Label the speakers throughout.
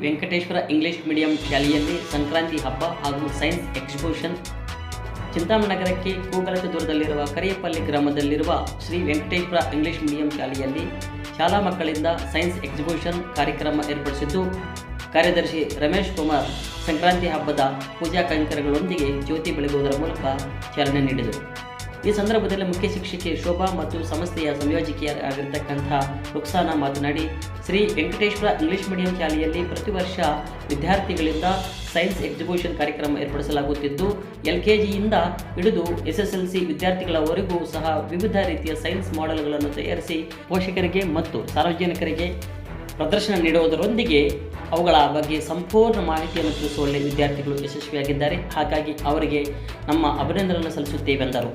Speaker 1: Venkateshwara English medium ಶಾಲೆಯಲ್ಲಿ ಸಂಕ್ರಾಂತಿ ಹಬ್ಬ ಹಾಗೂ ಸೈನ್ಸ್ ಎಕ್ಸಿಬಿಷನ್ ಚಿಂತಾಮಣಿ ನಗರಕ್ಕೆ ಕೂಗಲತೆ ದೂರದಲ್ಲಿರುವ ಕರಿಯಪಲ್ಲಿ ಗ್ರಾಮದಲ್ಲಿರುವ ಶ್ರೀ ವೆಂಕಟೇಶ್ವರ ಇಂಗ್ಲಿಷ್ ಮೀಡಿಯಂ ಶಾಲೆಯಲ್ಲಿ ಶಾಲಾ ಮಕ್ಕಳಿಂದ ಸೈನ್ಸ್ ಎಕ್ಸಿಬಿಷನ್ ಕಾರ್ಯಕ್ರಮ ಏರ್ಪಡಿಸಿದ್ದು ಕಾರ್ಯದರ್ಶಿ ರಮೇಶ್ ಕುಮಾರ್ ಸಂಕ್ರಾಂತಿ ಹಬ್ಬದ ಪೂಜಾ ಕೈಂಕರ್ಯಗಳೊಂದಿಗೆ ಜ್ಯೋತಿ ಬೆಳಗುವುದರ ಮೂಲಕ ಚಾಲನೆ ನೀಡಿದರು. ಈ ಸಂದರ್ಭದಲ್ಲಿ ಮುಖ್ಯ ಶಿಕ್ಷಕಿ ಶೋಭಾ ಮತ್ತು ಸಂಸ್ಥೆಯ ಸಂಯೋಜಕಿಯಾಗಿರ್ತಕ್ಕಂಥ ರುಕ್ಸಾನಾ ಮಾತನಾಡಿ, ಶ್ರೀ ವೆಂಕಟೇಶ್ವರ ಇಂಗ್ಲಿಷ್ ಮೀಡಿಯಂ ಶಾಲೆಯಲ್ಲಿ ಪ್ರತಿ ವರ್ಷ ವಿದ್ಯಾರ್ಥಿಗಳಿಂದ ಸೈನ್ಸ್ ಎಕ್ಸಿಬಿಷನ್ ಕಾರ್ಯಕ್ರಮ ಏರ್ಪಡಿಸಲಾಗುತ್ತಿದ್ದು LKGಯಿಂದ ಹಿಡಿದು SSLC ವಿದ್ಯಾರ್ಥಿಗಳವರೆಗೂ ಸಹ ವಿವಿಧ ರೀತಿಯ ಸೈನ್ಸ್ ಮಾಡೆಲ್ಗಳನ್ನು ತಯಾರಿಸಿ ಪೋಷಕರಿಗೆ ಮತ್ತು ಸಾರ್ವಜನಿಕರಿಗೆ ಪ್ರದರ್ಶನ ನೀಡುವುದರೊಂದಿಗೆ ಅವುಗಳ ಬಗ್ಗೆ ಸಂಪೂರ್ಣ ಮಾಹಿತಿಯನ್ನು ತಿಳಿಸುವಲ್ಲಿ ವಿದ್ಯಾರ್ಥಿಗಳು ಯಶಸ್ವಿಯಾಗಿದ್ದಾರೆ. ಹಾಗಾಗಿ ಅವರಿಗೆ ನಮ್ಮ ಅಭಿನಂದನೆಯನ್ನು ಸಲ್ಲಿಸುತ್ತೇವೆಂದರು.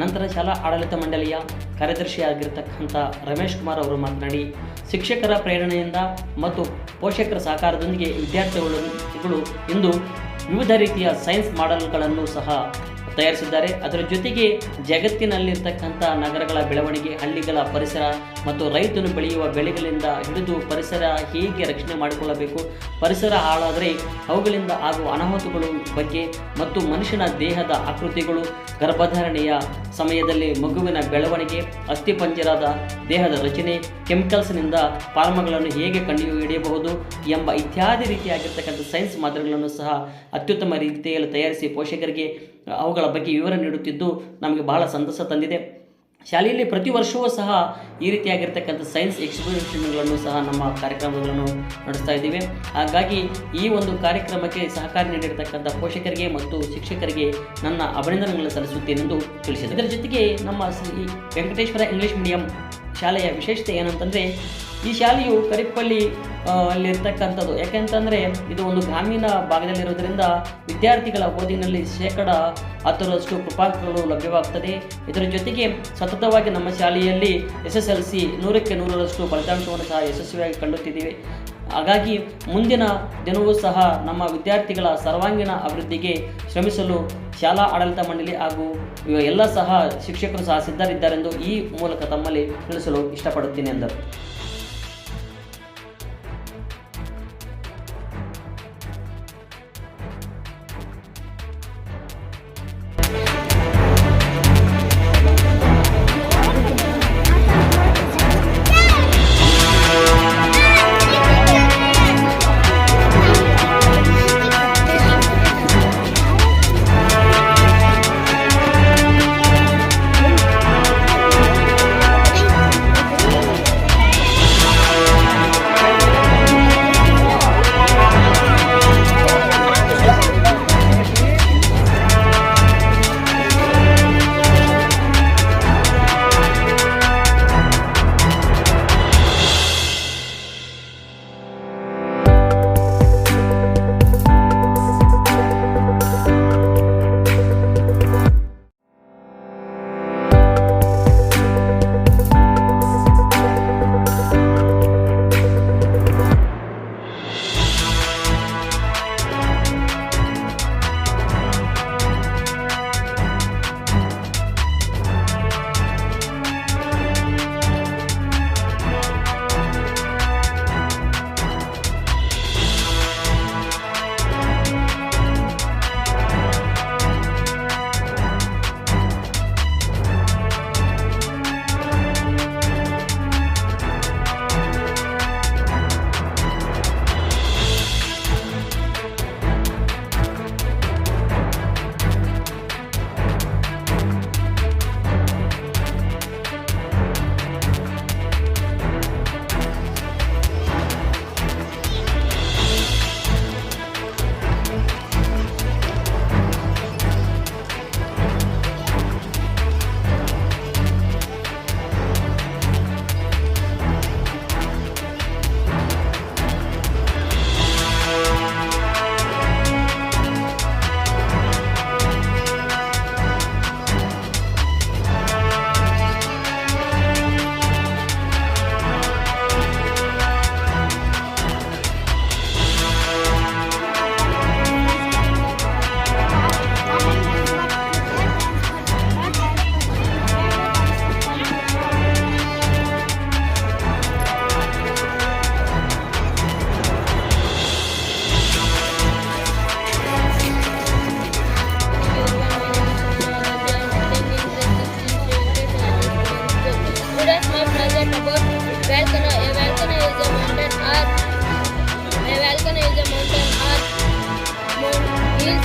Speaker 1: ನಂತರ ಶಾಲಾ ಆಡಳಿತ ಮಂಡಳಿಯ ಕಾರ್ಯದರ್ಶಿಯಾಗಿರ್ತಕ್ಕಂಥ ರಮೇಶ್ ಕುಮಾರ್ ಅವರು ಮಾತನಾಡಿ, ಶಿಕ್ಷಕರ ಪ್ರೇರಣೆಯಿಂದ ಮತ್ತು ಪೋಷಕರ ಸಹಕಾರದೊಂದಿಗೆ ವಿದ್ಯಾರ್ಥಿಗಳು ಇಂದು ವಿವಿಧ ರೀತಿಯ ಸೈನ್ಸ್ ಮಾಡೆಲ್ಗಳನ್ನು ಸಹ ತಯಾರಿಸಿದ್ದಾರೆ. ಅದರ ಜೊತೆಗೆ ಜಗತ್ತಿನಲ್ಲಿರ್ತಕ್ಕಂಥ ನಗರಗಳ ಬೆಳವಣಿಗೆ, ಹಳ್ಳಿಗಳ ಪರಿಸರ ಮತ್ತು ರೈತನು ಬೆಳೆಯುವ ಬೆಳೆಗಳಿಂದ ಹಿಡಿದು ಪರಿಸರ ಹೇಗೆ ರಕ್ಷಣೆ ಮಾಡಿಕೊಳ್ಳಬೇಕು, ಪರಿಸರ ಹಾಳಾದರೆ ಅವುಗಳಿಂದ ಆಗುವ ಅನಾಹುತಗಳು ಬಗ್ಗೆ ಮತ್ತು ಮನುಷ್ಯನ ದೇಹದ ಆಕೃತಿಗಳು, ಗರ್ಭಧಾರಣೆಯ ಸಮಯದಲ್ಲಿ ಮಗುವಿನ ಬೆಳವಣಿಗೆ, ಅಸ್ಥಿಪಂಜರದ ದೇಹದ ರಚನೆ, ಕೆಮಿಕಲ್ಸ್ನಿಂದ ಫಾರ್ಮಗಳನ್ನು ಹೇಗೆ ಕಂಡುಹಿಡಿಯಬಹುದು ಎಂಬ ಇತ್ಯಾದಿ ರೀತಿಯಾಗಿರ್ತಕ್ಕಂಥ ಸೈನ್ಸ್ ಮಾದರಿಗಳನ್ನು ಸಹ ಅತ್ಯುತ್ತಮ ರೀತಿಯಲ್ಲಿ ತಯಾರಿಸಿ ಪೋಷಕರಿಗೆ ಅವುಗಳ ಬಗ್ಗೆ ವಿವರ ನೀಡುತ್ತಿದ್ದು ನಮಗೆ ಬಹಳ ಸಂತಸ ತಂದಿದೆ. ಶಾಲೆಯಲ್ಲಿ ಪ್ರತಿ ವರ್ಷವೂ ಸಹ ಈ ರೀತಿಯಾಗಿರ್ತಕ್ಕಂಥ ಸೈನ್ಸ್ ಎಕ್ಸಿಬಿಷನ್ಗಳನ್ನು ಸಹ ನಮ್ಮ ಕಾರ್ಯಕ್ರಮಗಳನ್ನು ನಡೆಸ್ತಾ ಇದ್ದೀವಿ. ಹಾಗಾಗಿ ಈ ಒಂದು ಕಾರ್ಯಕ್ರಮಕ್ಕೆ ಸಹಕಾರ ನೀಡಿರ್ತಕ್ಕಂಥ ಪೋಷಕರಿಗೆ ಮತ್ತು ಶಿಕ್ಷಕರಿಗೆ ನನ್ನ ಅಭಿನಂದನೆಗಳನ್ನು ಸಲ್ಲಿಸುತ್ತೇನೆಂದು ತಿಳಿಸಿದೆ. ಇದರ ಜೊತೆಗೆ ನಮ್ಮ ಶ್ರೀ ವೆಂಕಟೇಶ್ವರ ಇಂಗ್ಲಿಷ್ ಮೀಡಿಯಂ ಶಾಲೆಯ ವಿಶೇಷತೆ ಏನಂತಂದರೆ, ಈ ಶಾಲೆಯು ಕರಿಪಲ್ಲಿ ಅಲ್ಲಿರ್ತಕ್ಕಂಥದ್ದು. ಯಾಕೆಂತಂದರೆ ಇದು ಒಂದು ಗ್ರಾಮೀಣ ಭಾಗದಲ್ಲಿರೋದರಿಂದ ವಿದ್ಯಾರ್ಥಿಗಳ ಓದಿನಲ್ಲಿ 10% ಕೃಪಾಂಕಗಳು ಲಭ್ಯವಾಗ್ತದೆ. ಇದರ ಜೊತೆಗೆ ಸತತವಾಗಿ ನಮ್ಮ ಶಾಲೆಯಲ್ಲಿ SSLC 100ಕ್ಕೆ 100ರಷ್ಟು ಫಲಿತಾಂಶವನ್ನು ಸಹ ಯಶಸ್ವಿಯಾಗಿ ಕಂಡುತ್ತಿದ್ದೇವೆ. ಹಾಗಾಗಿ ಮುಂದಿನ ದಿನವೂ ಸಹ ನಮ್ಮ ವಿದ್ಯಾರ್ಥಿಗಳ ಸರ್ವಾಂಗೀಣ ಅಭಿವೃದ್ಧಿಗೆ ಶ್ರಮಿಸಲು ಶಾಲಾ ಆಡಳಿತ ಮಂಡಳಿ ಹಾಗೂ ಎಲ್ಲ ಸಹ ಶಿಕ್ಷಕರು ಸಹ ಸಿದ್ಧರಿದ್ದಾರೆಂದು ಈ ಮೂಲಕ ತಮ್ಮಲ್ಲಿ ತಿಳಿಸಲು ಇಷ್ಟಪಡುತ್ತೇನೆ ಎಂದರು.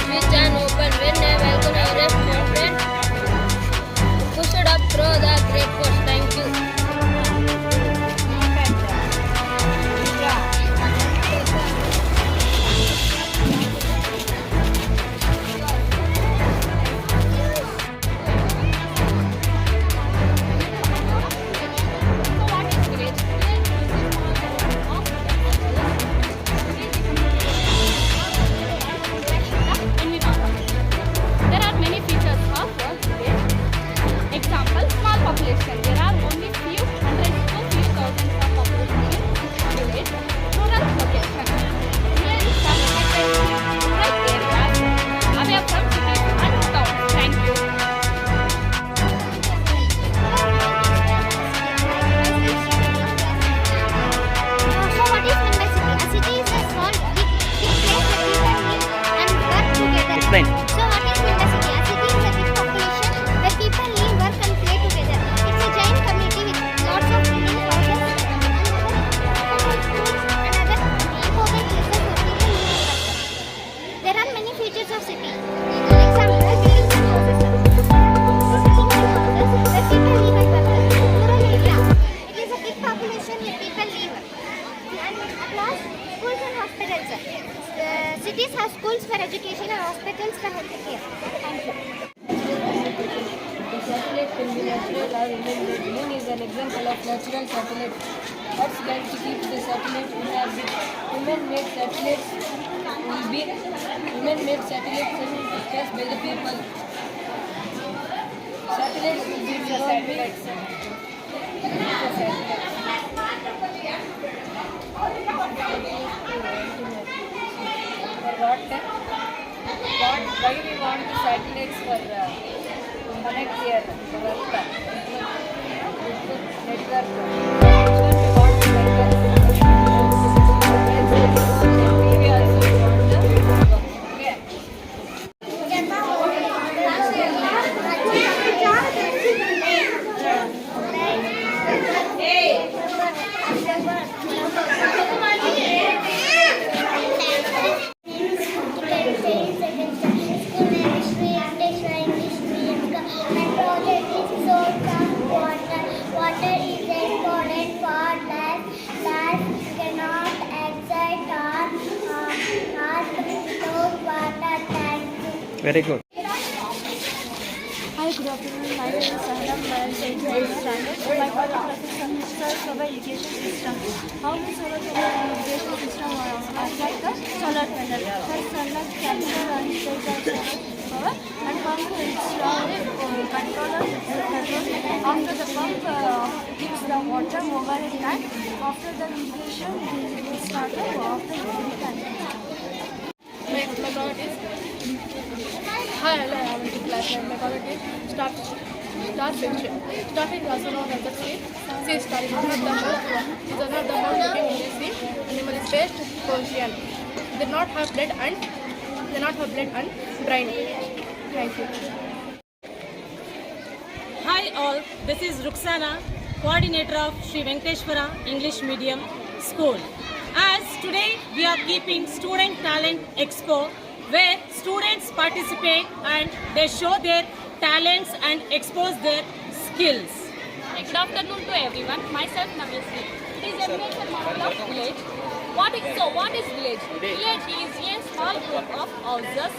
Speaker 2: Switch and open when I welcome our restaurant friend. Push it up through the great course. Thank you.
Speaker 3: There are many features of village. Example, small population. There are only few hundreds to few thousands of population in village. Rural location. Here is some rural areas away from cities and towns. Thank you.
Speaker 4: So what is meant by city? A city is a small, big place where people live and work together.
Speaker 1: Explain.
Speaker 4: So what is meant by city? A city is a big population where people live, work and play together. It's a giant community with lots of buildings, houses and other schools and other important places where people live and work. There are many features of city. Example, buildings and houses. Buildings and houses where people live and work. Rural area. It is a big population where people live. And at last, schools and hospitals. Cities have schools for education and hospitals for health care. Thank you.
Speaker 2: The satellite can be natural or man-made. Moon is an example of natural satellite. Earth's going to keep the satellite in orbit. Human-made satellites will be human-made satellites sent into space by the people. Satellites will be satellites. Why we want the satellites for connect here for Earth network. We want the network. We also want the okay.
Speaker 4: Water is important for life that cannot exist without water. Thank you.
Speaker 1: Very good.
Speaker 5: Hi, good afternoon. My name is Sahnam. I am taking 8th standard. My topic is solar irrigation system. How the solar irrigation system works? Like the solar panel. First, sunlight capture and take the solar power and pump to install a controller control. After the pump gives the water over a tank. After the irrigation, it will start after every tank.
Speaker 3: My comment is hi, hello, I am in class 9. My comment is star fiction. Starfish also known as the sea. Sea star is one of the most looking in the sea. Animal is based ocean. They not have blood and brain. Thank you.
Speaker 6: Hi all, this is Ruxana, coordinator of Sri Venkateshwara English Medium School. As today we are keeping Student Talent Expo where students participate and they show their talents and expose their skills.
Speaker 3: Good afternoon to everyone. Myself Navesi. It is a miniature model of village. What is village? Village is a small group of houses.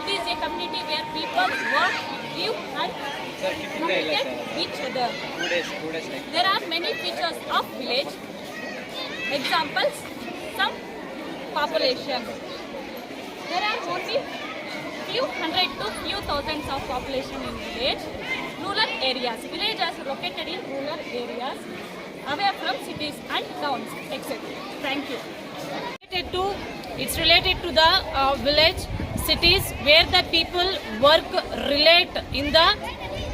Speaker 3: It is a community where people work, live and communicate each other. There are many features of village. Examples, some population. There are only few hundred to few thousands of population in village. Rural areas. Villages are located in rural areas away from cities and towns, etc. Thank you.
Speaker 6: It's related to the village cities where the people work relate in the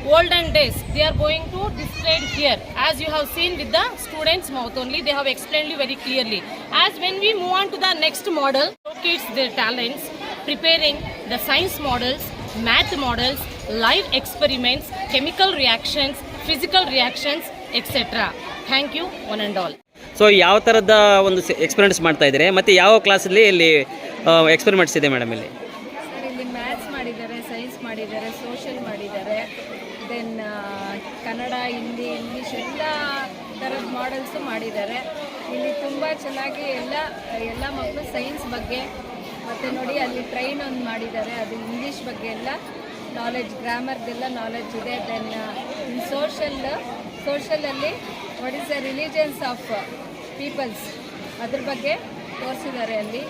Speaker 6: olden days. They are going to display here. As you have seen with the students' mouth only, they have explained you very clearly. As when we move on to the next model, showcase their talents, preparing the science models, math models, live experiments, chemical reactions, physical reactions, etc. Thank you, one and all.
Speaker 1: So ಯಾವ ಥರದ ಒಂದು experiments ಮಾಡ್ತಾ ಇದ್ದೀರಿ ಮತ್ತು ಯಾವ ಕ್ಲಾಸಲ್ಲಿ ಇಲ್ಲಿ experiments ಇದೆ ಮೇಡಮ್ ಇಲ್ಲಿ?
Speaker 2: ಸರ್ ಇಲ್ಲಿ ಮ್ಯಾಥ್ಸ್ ಮಾಡಿದ್ದಾರೆ, ಸೈನ್ಸ್ ಮಾಡಿದ್ದಾರೆ, ಸೋಷಿಯಲ್ ಮಾಡಿದ್ದಾರೆ, ದೆನ್ ಕನ್ನಡ, ಹಿಂದಿ, ಇಂಗ್ಲೀಷ್ ಎಲ್ಲ ಥರದ ಮಾಡೆಲ್ಸು ಮಾಡಿದ್ದಾರೆ. ಇಲ್ಲಿ ತುಂಬ ಚೆನ್ನಾಗಿ ಎಲ್ಲ ಮಕ್ಕಳು ಸೈನ್ಸ್ ಬಗ್ಗೆ ಮತ್ತು ನೋಡಿ ಅಲ್ಲಿ ಟ್ರೈನ್ ಒಂದು ಮಾಡಿದ್ದಾರೆ, ಅದು ಇಂಗ್ಲೀಷ್ ಬಗ್ಗೆ ಎಲ್ಲ ನಾಲೆಡ್ಜ್, ಗ್ರಾಮರ್ದೆಲ್ಲ ನಾಲೆಡ್ಜ್ ಇದೆ. ದೆನ್ ಇನ್ ಸೋಷಲಲ್ಲಿ what is the religions of peoples ಅದ್ರ ಬಗ್ಗೆ ತೋರಿಸಿದ್ದಾರೆ. ಅಲ್ಲಿ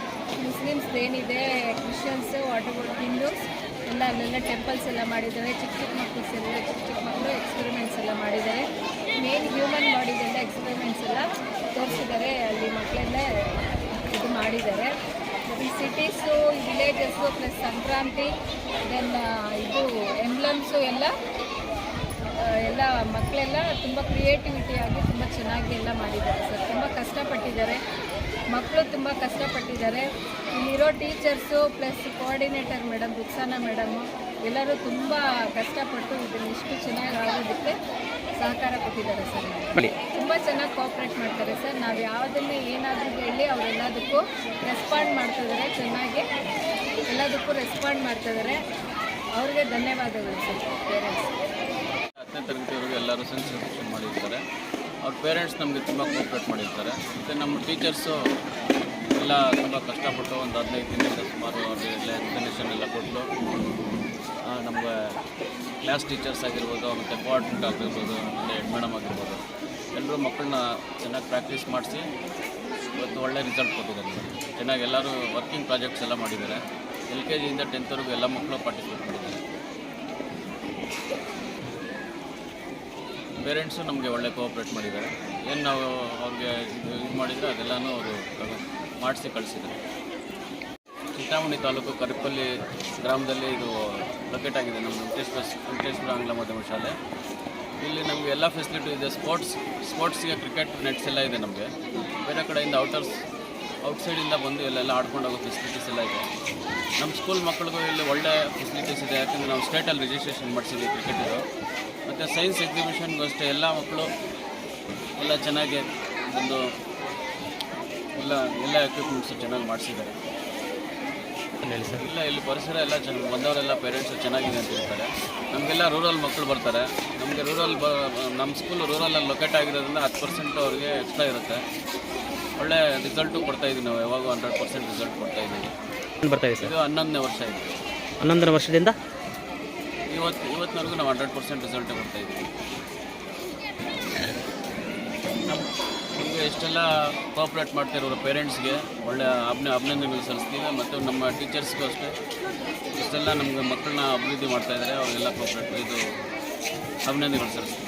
Speaker 2: ಮುಸ್ಲಿಮ್ಸ್ ಏನಿದೆ, ಕ್ರಿಶ್ಚಿಯನ್ಸ್, ವಾಟ್ ಅಬೌಟ್ ಹಿಂದೂಸ್ ಎಲ್ಲ ಅಲ್ಲೆಲ್ಲ ಟೆಂಪಲ್ಸ್ ಎಲ್ಲ ಮಾಡಿದ್ದಾರೆ. ಚಿಕ್ಕ ಮಕ್ಕಳು ಎಕ್ಸ್ಪೆರಿಮೆಂಟ್ಸ್ ಎಲ್ಲ ಮಾಡಿದ್ದಾರೆ. ಮೇನ್ ಹ್ಯೂಮನ್ ಬಾಡಿದೆಲ್ಲ ಎಕ್ಸ್ಪೆರಿಮೆಂಟ್ಸ್ ಎಲ್ಲ ತೋರಿಸಿದ್ದಾರೆ. ಅಲ್ಲಿ ಮಕ್ಕಳೆಲ್ಲ ಇದು ಮಾಡಿದ್ದಾರೆ. ಈ cities, villages plus Sankranti, then ಇದು ಎಂಬ್ಲಮ್ಸು ಎಲ್ಲ ಮಕ್ಕಳೆಲ್ಲ ತುಂಬ ಕ್ರಿಯೇಟಿವಿಟಿಯಾಗಿ ತುಂಬ ಚೆನ್ನಾಗಿ ಎಲ್ಲ ಮಾಡಿದ್ದಾರೆ ಸರ್. ತುಂಬ ಕಷ್ಟಪಟ್ಟಿದ್ದಾರೆ ಮಕ್ಕಳು, ತುಂಬ ಕಷ್ಟಪಟ್ಟಿದ್ದಾರೆ. ಇಲ್ಲಿರೋ teachers plus coordinator madam, Ruksana madam ಎಲ್ಲರೂ ತುಂಬ ಕಷ್ಟಪಟ್ಟು ಇದನ್ನು ಇಷ್ಟು ಚೆನ್ನಾಗಿ ಆಗೋದಕ್ಕೆ ಸಹಕಾರ ಕೊಟ್ಟಿದ್ದಾರೆ ಸರ್. ತುಂಬ ಚೆನ್ನಾಗಿ ಕೋಆಪ್ರೇಟ್ ಮಾಡ್ತಾರೆ ಸರ್. ನಾವು ಯಾವುದನ್ನೇ ಏನಾದರೂ ಹೇಳಿ ಅವರೆಲ್ಲದಕ್ಕೂ ರೆಸ್ಪಾಂಡ್ ಮಾಡ್ತಿದ್ದಾರೆ, ಚೆನ್ನಾಗಿ ಎಲ್ಲದಕ್ಕೂ ರೆಸ್ಪಾಂಡ್ ಮಾಡ್ತಿದ್ದಾರೆ. ಅವ್ರಿಗೆ ಧನ್ಯವಾದಗಳು ಸರ್. ಪೇರೆಂಟ್ಸ್
Speaker 7: 10ನೇ ತರಗತಿವರೆಗೂ ಎಲ್ಲರೂ ಸೈನ್ಸ್ ಎಕ್ಸಿಬಿಷನ್ ಮಾಡಿರ್ತಾರೆ. ಅವ್ರ ಪೇರೆಂಟ್ಸ್ ನಮಗೆ ತುಂಬ ಕೋಆಪ್ರೇಟ್ ಮಾಡಿರ್ತಾರೆ. ಮತ್ತು ನಮ್ಮ ಟೀಚರ್ಸು ಎಲ್ಲ ತುಂಬ ಕಷ್ಟಪಟ್ಟು ಒಂದು 15 ದಿನದಿಂದ ಸುಮಾರು ಅವ್ರಿಗೆಲ್ಲ ಎಕ್ಸ್ಪ್ಲನೇಷನ್ ಎಲ್ಲ ಕೊಟ್ಟು ನಮಗೆ ಕ್ಲಾಸ್ ಟೀಚರ್ಸ್ ಆಗಿರ್ಬೋದು, ಮತ್ತು ಕೋಆರ್ಡಿನೇಟ್ ಆಗಿರ್ಬೋದು, ಮತ್ತು ಹೆಡ್ ಮೇಡಮ್ ಆಗಿರ್ಬೋದು, ಎಲ್ಲರೂ ಮಕ್ಕಳನ್ನ ಚೆನ್ನಾಗಿ ಪ್ರಾಕ್ಟೀಸ್ ಮಾಡಿಸಿ ಇವತ್ತು ಒಳ್ಳೆ ರಿಸಲ್ಟ್ ಕೊಟ್ಟಿದ್ದಾರೆ. ಚೆನ್ನಾಗಿ ಎಲ್ಲರೂ ವರ್ಕಿಂಗ್ ಪ್ರಾಜೆಕ್ಟ್ಸ್ ಎಲ್ಲ ಮಾಡಿದ್ದಾರೆ. LKG ಇಂದ 10th ವರೆಗೂ ಎಲ್ಲ ಮಕ್ಕಳು ಪಾರ್ಟಿಸಿಪೇಟ್ ಮಾಡಿದ್ದಾರೆ. ಪೇರೆಂಟ್ಸು ನಮಗೆ ಒಳ್ಳೆ ಕೋಆಪ್ರೇಟ್ ಮಾಡಿದ್ದಾರೆ. ಏನು ನಾವು ಅವ್ರಿಗೆ ಇದು ಮಾಡಿದರೆ ಅದೆಲ್ಲನೂ ಅವರು ಮಾಡಿಸಿ ಕಳಿಸಿದ್ದಾರೆ. ಚಿಂತಾಮಣಿ ತಾಲೂಕು ಕರಿಪಲ್ಲಿ ಗ್ರಾಮದಲ್ಲಿ ಇದು ಲೊಕೇಟ್ ಆಗಿದೆ ನಮ್ಮ ವೆಂಕಟೇಶ್ವರ ಆಂಗ್ಲ ಮಾಧ್ಯಮ ಶಾಲೆ. ಇಲ್ಲಿ ನಮಗೆ ಎಲ್ಲ ಫೆಸಿಲಿಟಿ ಇದೆ. ಸ್ಪೋರ್ಟ್ಸ್ಗೆ ಕ್ರಿಕೆಟ್ ನೆಟ್ಸ್ ಎಲ್ಲ ಇದೆ. ನಮಗೆ ಬೇರೆ ಕಡೆಯಿಂದ ಔಟ್ಸೈಡಿಂದ ಬಂದು ಇಲ್ಲೆಲ್ಲ ಆಡ್ಕೊಂಡು ಹೋಗೋ ಫೆಸಿಲಿಟೀಸ್ ಎಲ್ಲ ಇದೆ. ನಮ್ಮ ಸ್ಕೂಲ್ ಮಕ್ಕಳಿಗೂ ಇಲ್ಲಿ ಒಳ್ಳೆ ಫೆಸಿಲಿಟೀಸ್ ಇದೆ. ಯಾಕಂದರೆ ನಾವು ಸ್ಟೇಟಲ್ಲಿ ರಿಜಿಸ್ಟ್ರೇಷನ್ ಮಾಡಿಸಿದ್ವಿ ಕ್ರಿಕೆಟಿದು. ಮತ್ತು ಸೈನ್ಸ್ ಎಕ್ಸಿಬಿಷನ್ಗೂ ಅಷ್ಟೇ ಎಲ್ಲ ಮಕ್ಕಳು ಎಲ್ಲ ಚೆನ್ನಾಗಿ ಬಂದು ಎಲ್ಲ ಎಕ್ವಿಪ್ಮೆಂಟ್ಸು ಚೆನ್ನಾಗಿ ಮಾಡಿಸಿದ್ದಾರೆ. ಇಲ್ಲ ಇಲ್ಲಿ ಪರಿಸರ ಎಲ್ಲ ಚೆನ್ನಾಗಿ ಬಂದವರೆಲ್ಲ ಪೇರೆಂಟ್ಸು ಚೆನ್ನಾಗಿದೆ ಅಂತ ಹೇಳ್ತಾರೆ. ನಮಗೆಲ್ಲ ರೂರಲ್ ಮಕ್ಕಳು ಬರ್ತಾರೆ. ನಮಗೆ ನಮ್ಮ ಸ್ಕೂಲ್ ರೂರಲಲ್ಲಿ ಲೊಕೇಟ್ ಆಗಿರೋದ್ರಿಂದ 10% ಅವ್ರಿಗೆ ಎಕ್ಸ್ಟ್ರಾ ಇರುತ್ತೆ. ಒಳ್ಳೆ ರಿಸಲ್ಟು ಕೊಡ್ತಾಯಿದ್ದೀವಿ ನಾವು. ಯಾವಾಗ 100% ರಿಸಲ್ಟ್ ಕೊಡ್ತಾಯಿದ್ದೀವಿ. ಇದು 11ನೇ ವರ್ಷ ಇದೆ.
Speaker 1: 11ನೇ ವರ್ಷದಿಂದ
Speaker 7: ಇವತ್ತಿನವರೆಗೂ ನಾವು 100% ರಿಸಲ್ಟ್ ಕೊಡ್ತಾಯಿದ್ದೀವಿ. ನಮಗೆ ಎಷ್ಟೆಲ್ಲ ಕೋಆಪ್ರೇಟ್ ಮಾಡ್ತಿರೋ ಪೇರೆಂಟ್ಸ್ಗೆ ಒಳ್ಳೆ ಅಭಿನಂದನೆಗಳು ಸಲ್ಲಿಸ್ತೀವಿ. ಮತ್ತು ನಮ್ಮ ಟೀಚರ್ಸ್ಗೂ ಅಷ್ಟೇ ಇಷ್ಟೆಲ್ಲ ನಮಗೆ ಮಕ್ಕಳನ್ನ ಅಭಿವೃದ್ಧಿ ಮಾಡ್ತಾಯಿದ್ದಾರೆ. ಅವರಿಗೆಲ್ಲ ಕೋಆಪ್ರೇಟ್ ಅಭಿನಂದನೆಗಳು ಸಲ್ಲಿಸ್ತೀವಿ.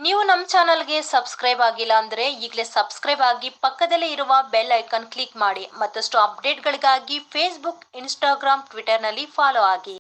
Speaker 8: ನೀವು ನಮ್ಮ ಚಾನಲ್ಗೆ ಸಬ್ಸ್ಕ್ರೈಬ್ ಆಗಿಲ್ಲ ಅಂದರೆ ಈಗಲೇ ಸಬ್ಸ್ಕ್ರೈಬ್ ಆಗಿ ಪಕ್ಕದಲ್ಲೇ ಇರುವ ಬೆಲ್ ಐಕಾನ್ ಕ್ಲಿಕ್ ಮಾಡಿ. ಮತ್ತಷ್ಟು ಅಪ್ಡೇಟ್ಗಳಿಗಾಗಿ ಫೇಸ್ಬುಕ್, ಇನ್ಸ್ಟಾಗ್ರಾಮ್, ಟ್ವಿಟರ್ನಲ್ಲಿ ಫಾಲೋ ಆಗಿ.